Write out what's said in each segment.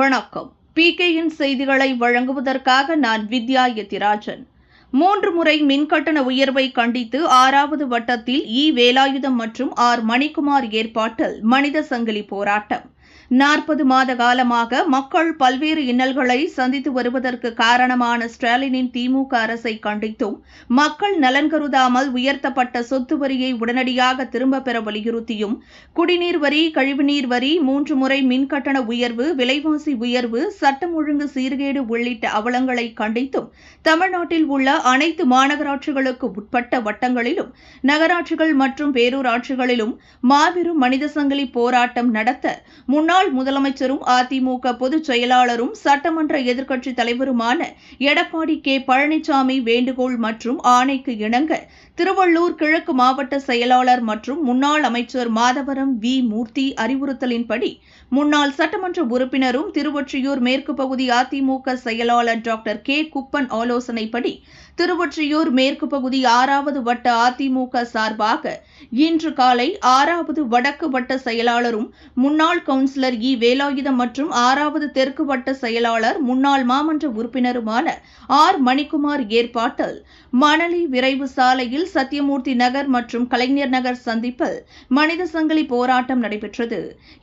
வணக்கம். PKயின் செய்திகளை வழங்குவதற்காக நான் வித்யா யத்திராஜன். 3 முறை மின்கட்டண உயர்வை கண்டித்து 6வது வட்டத்தில் வேலாயுதம் மற்றும் மணிக்குமார் ஏற்பாட்டில் மனித சங்கிலி போராட்டம். 40 மாத காலமாக மக்கள் பல்வேறு இன்னல்களை சந்தித்து வருவதற்கு காரணமான ஸ்டாலினின் திமுக அரசை கண்டித்தும் மக்கள் நலன் கருதாமல் உயர்த்தப்பட்ட சொத்து வரியை உடனடியாக திரும்பப் பெற வலியுறுத்தியும் குடிநீர் வரி, கழிவுநீர் வரி, 3 முறை மின்கட்டண உயர்வு, விலைவாசி உயர்வு, சட்டம் ஒழுங்கு சீர்கேடு உள்ளிட்ட அவலங்களை கண்டித்தும் தமிழ்நாட்டில் உள்ள அனைத்து மாநகராட்சிகளுக்கு உட்பட்ட வட்டங்களிலும் நகராட்சிகள் மற்றும் பேரூராட்சிகளிலும் மாபெரும் மனித சங்கிலி போராட்டம் நடத்த முன்னாள் முதலமைச்சரும் அதிமுக பொதுச் செயலாளரும் சட்டமன்ற எதிர்க்கட்சித் தலைவருமான எடப்பாடி கே. பழனிசாமி வேண்டுகோள் மற்றும் ஆணைக்கு இணங்க திருவள்ளூர் கிழக்கு மாவட்ட செயலாளர் மற்றும் முன்னாள் அமைச்சர் மாதவரம் வி. மூர்த்தி அறிவுறுத்தலின்படி முன்னாள் சட்டமன்ற உறுப்பினரும் திருவொற்றியூர் மேற்கு பகுதி அதிமுக செயலாளர் டாக்டர் கே. குப்பன் ஆலோசனைப்படி திருவொற்றியூர் மேற்கு பகுதி 6வது வட்ட அதிமுக சார்பாக இன்று காலை 6வது வடக்கு வட்ட செயலாளரும் முன்னாள் கவுன்சிலர் வேலாயுதம் மற்றும் 6வது தெற்கு வட்ட செயலாளர் முன்னாள் மாமன்ற உறுப்பினருமான மணிக்குமார் ஏற்பாட்டில் மணலி விரைவு சாலையில் சத்தியமூர்த்தி நகர் மற்றும் கலைஞர் நகர் சந்திப்பில் மனித சங்கிலி போராட்டம் நடைபெற்றது.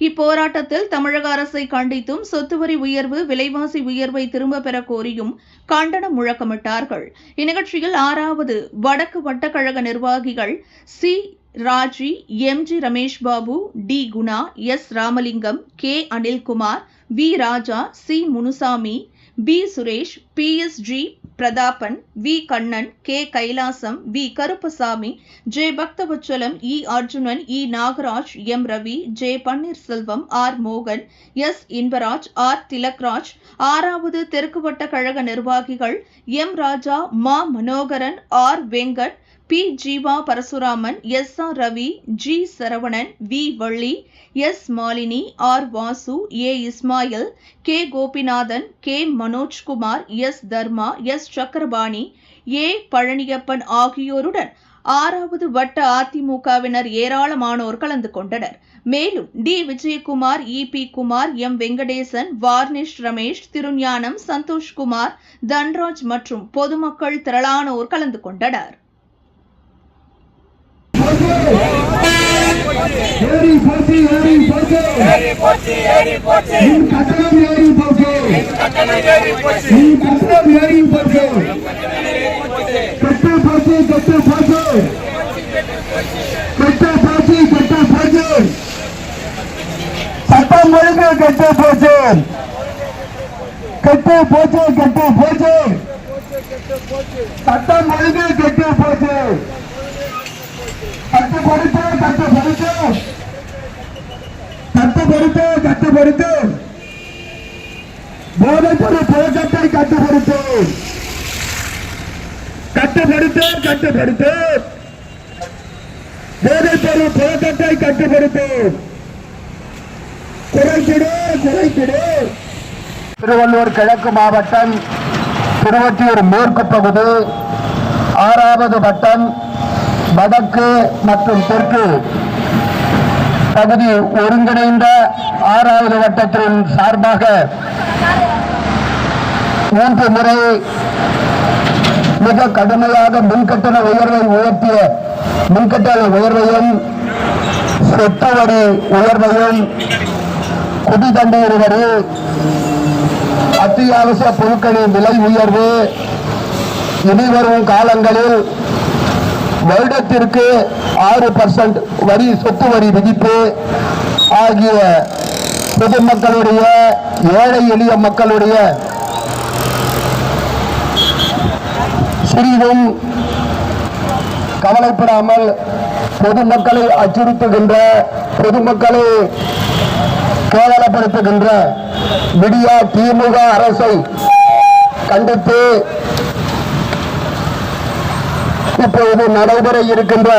இப்போராட்டத்தில் தமிழக அரசை கண்டித்தும் சொத்து வரி உயர்வு, விலைவாசி உயர்வை திரும்பப் பெற கோரியும் கண்டனம் முழக்கமிட்டார்கள். இந்நிகழ்ச்சியில் 6வது வடக்கு வட்டக்கழக நிர்வாகிகள் C. Raji, MG. Ramesh Babu, T. Guna, S. Ramalingam, K. Anilkumar, V. Raja, C. Munusamy, P. Suresh, PSG. Prathapan, V. Kannan, K. Kailasam, V. Karuppasamy, J. Bakthavachalam, Arjunan, Nagaraj, M. Ravi, J. Panneerselvam, மோகன், எஸ். இன்பராஜ், திலக்ராஜ், 6வது தெற்கு வட்ட கழக நிர்வாகிகள் எம். ராஜா, மா. Manoharan, Venkat, P. Jeeva Parasuraman, S. Ravi, G. Saravanan, V. Valli, S. Malini, Vasu, Ismail, K. Gopinathan, K. Manojkumar, S. Dharma, S. Chakrapani, Palaniappan ஆகியோருடன் 6வது வட்ட அதிமுகவினர் ஏராளமானோர் கலந்து கொண்டனர். மேலும் T. Vijayakumar, P. Kumar, M. Venkatesan, varnish Ramesh, Thirugnanam, Santhoshkumar, Dhanraj மற்றும் பொதுமக்கள் திரளானோர் கலந்து கொண்டனர். சட்டம் ஒழுங்கு கெட்டு போச்சு, கெட்டு போச்சு, கெட்டு போச்சு, சட்டம் ஒழுங்கு கெட்டு போச்சு, கட்டுப்படுத்து, கட்டுப்படுத்து, கட்டுப்படுத்து, கட்டுப்படுத்து, போதைப்பொருள் புழக்கத்தை கட்டுப்படுத்து, கட்டுப்படுத்து, கட்டுப்படுத்து, போதைப்பொருள் புழக்கத்தை கட்டுப்படுத்து, குறைக்கிடு, குறைக்கிடு. திருவள்ளூர் கிழக்கு மாவட்டம், திருவொற்றியூர் மேற்கு பகுதி, 6வது வட்டம், வடக்கு மற்றும் தெற்கு பகுதி ஒருங்கிணைந்த 6வது வட்டத்தின் சார்பாக 3 முறை மிக கடுமையாக மின்கட்டண உயர்வை உயர்த்திய மின்கட்டண உயர்வையும், சொத்து வரி உயர்வையும், குடி தண்ணீர் வரி, அத்தியாவசிய பொருட்களின் விலை உயர்வு, இனிவரும் காலங்களில் வருடத்திற்கு 6% வரி, சொத்து வரி விதிப்பு ஆகிய பொதுமக்களுடைய, ஏழை எளிய மக்களுடைய சிறிதும் கவலைப்படாமல் பொதுமக்களை அச்சுறுத்துகின்ற, பொதுமக்களை கேவலப்படுத்துகின்ற விடியா திமுக அரசை கண்டித்து இப்பொழுது நடைபெற இருக்கின்ற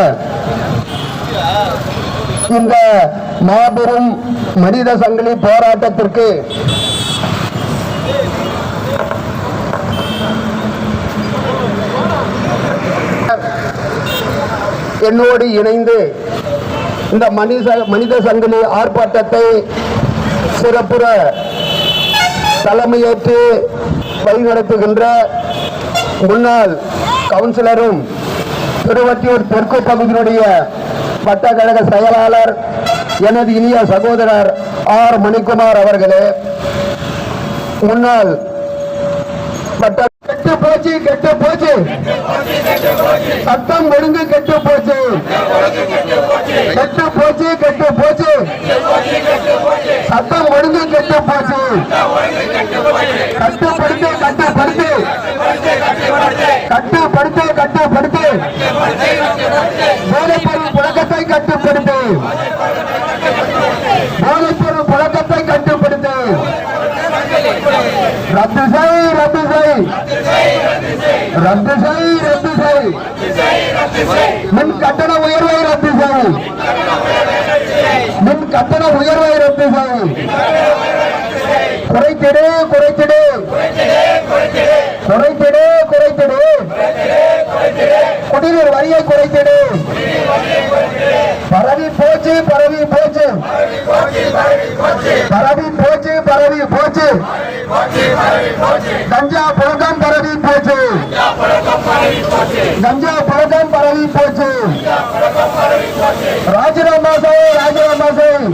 இந்த மாபெரும் மனித சங்கிலி போராட்டத்திற்கு என்னோடு இணைந்து இந்த மனித சங்கிலி ஆர்ப்பாட்டத்தை சிறப்புற தலைமையேற்று வழிநடத்துகின்ற முன்னாள் கவுன்சிலரும் திருவொற்றியூர் தெற்கு பகுதியினுடைய வட்டக்கழக செயலாளர் எனது இனிய சகோதரர் ஆர் மணிக்குமார் அவர்களே, முன்னாள் வட்ட கெட்டு போச்சு கெட்டு போச்சு, சட்டம் ஒழுங்கு கெட்டு போச்சு, கெட்டு போச்சு கெட்டு போச்சு, சட்டம் ஒழுங்கு கெட்டு போச்சு, கட்டுப்படுத்து கட்டுப்படுத்து கட்டுப்படுத்து கட்டுப்படுத்து, போதைப்பொருள் புழக்கத்தை கட்டுப்படுத்து, போதைப்பொருள் புழக்கத்தை கட்டுப்படுத்து, ரத்து செய் ரத்து செய் ரத்து செய் ரத்து செய், மின் கட்டண உயர்வை ரத்து செய், மின் கட்டண உயர்வை ரத்து செய், குறைத்திடு குறைத்திடு குறைத்திடு குறைத்திடு, குடிநீர் வரியை குறைத்திடு, பரவி போச்சு பரவி போச்சு பரவி போச்சு பரவி போச்சு, கஞ்சா புழக்கம் பரவி போச்சு, கஞ்சா புழக்கம் பரவி போச்சு, ராஜினாமா செய் ராஜினாமா செய்,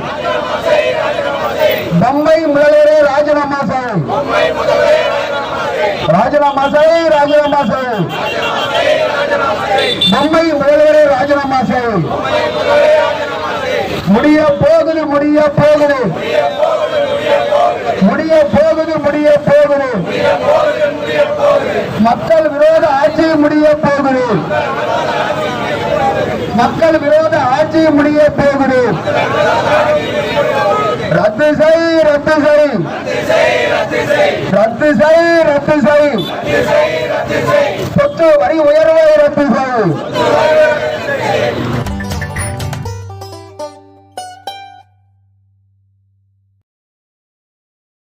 பொம்மை முதல்வரே ராஜினாமா செய், ராஜினாமா செய் ராஜினாமா செய், பொம்மை முதல்வரே ராஜினாமா செய், முடிய போகுது முடிய போகுது முடிய போகுது முடிய போகுது, மக்கள் விரோத ஆட்சி முடிய போகுது, மக்கள் விரோத ஆட்சி முடிய போகுது, ரத்து செய் ரத்து செய் ரத்து செய் ரத்து செய், சொத்து வரி உயர்வை ரத்து செய்,